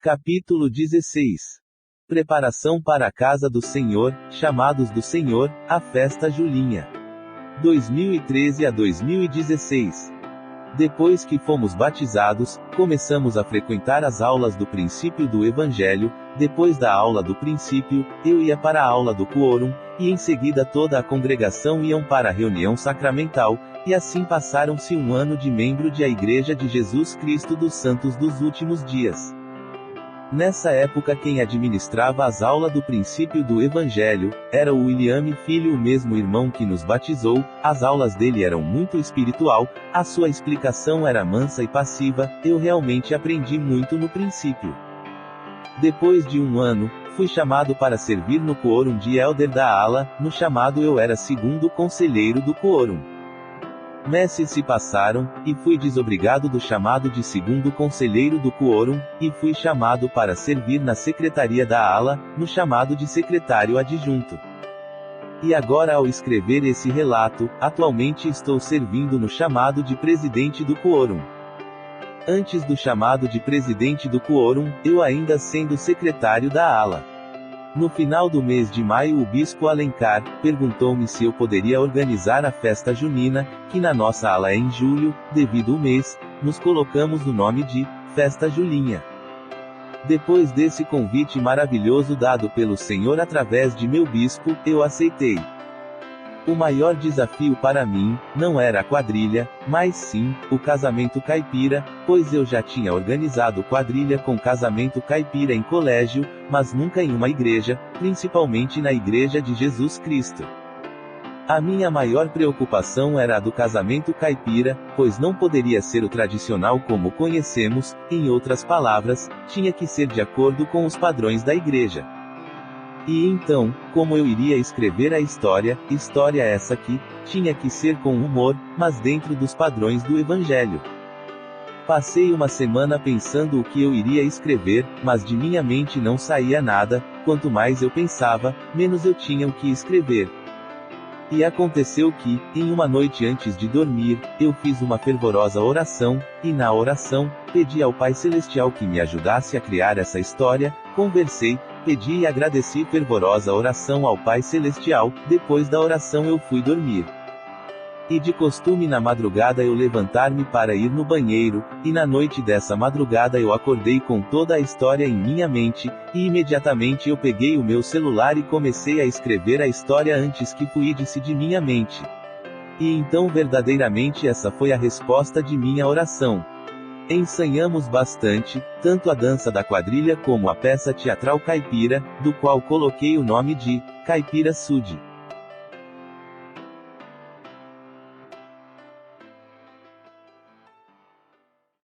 Capítulo 16. Preparação para a Casa do Senhor, Chamados do Senhor, a Festa Julinha. 2013 a 2016. Depois que fomos batizados, começamos a frequentar as aulas do princípio do Evangelho. Depois da aula do princípio, eu ia para a aula do quórum, e em seguida toda a congregação iam para a reunião sacramental, e assim passaram-se um ano de membro de a Igreja de Jesus Cristo dos Santos dos Últimos Dias. Nessa época quem administrava as aulas do princípio do Evangelho, era o William Filho, o mesmo irmão que nos batizou. As aulas dele eram muito espiritual, a sua explicação era mansa e passiva, eu realmente aprendi muito no princípio. Depois de um ano, fui chamado para servir no quórum de Elder da ala. No chamado eu era segundo conselheiro do quórum. Meses se passaram, e fui desobrigado do chamado de segundo conselheiro do quórum, e fui chamado para servir na secretaria da ala, no chamado de secretário adjunto. E agora, ao escrever esse relato, atualmente estou servindo no chamado de presidente do quórum. Antes do chamado de presidente do quórum, eu ainda sendo secretário da ala. No final do mês de maio o bispo Alencar perguntou-me se eu poderia organizar a festa junina, que na nossa ala é em julho. Devido ao mês, nos colocamos o nome de Festa Julinha. Depois desse convite maravilhoso dado pelo Senhor através de meu bispo, eu aceitei. O maior desafio para mim, não era a quadrilha, mas sim, o casamento caipira, pois eu já tinha organizado quadrilha com casamento caipira em colégio, mas nunca em uma igreja, principalmente na Igreja de Jesus Cristo. A minha maior preocupação era a do casamento caipira, pois não poderia ser o tradicional como conhecemos, em outras palavras, tinha que ser de acordo com os padrões da igreja. E então, como eu iria escrever a história essa que tinha que ser com humor, mas dentro dos padrões do Evangelho. Passei uma semana pensando o que eu iria escrever, mas de minha mente não saía nada. Quanto mais eu pensava, menos eu tinha o que escrever. E aconteceu que, em uma noite antes de dormir, eu fiz uma fervorosa oração, e na oração, pedi ao Pai Celestial que me ajudasse a criar essa história. Conversei, pedi e agradeci fervorosa oração ao Pai Celestial. Depois da oração eu fui dormir. E de costume na madrugada eu levantar-me para ir no banheiro, e na noite dessa madrugada eu acordei com toda a história em minha mente, e imediatamente eu peguei o meu celular e comecei a escrever a história antes que fluísse de minha mente. E então verdadeiramente essa foi a resposta de minha oração. Ensaiamos bastante, tanto a dança da quadrilha como a peça teatral caipira, do qual coloquei o nome de Caipira Sud.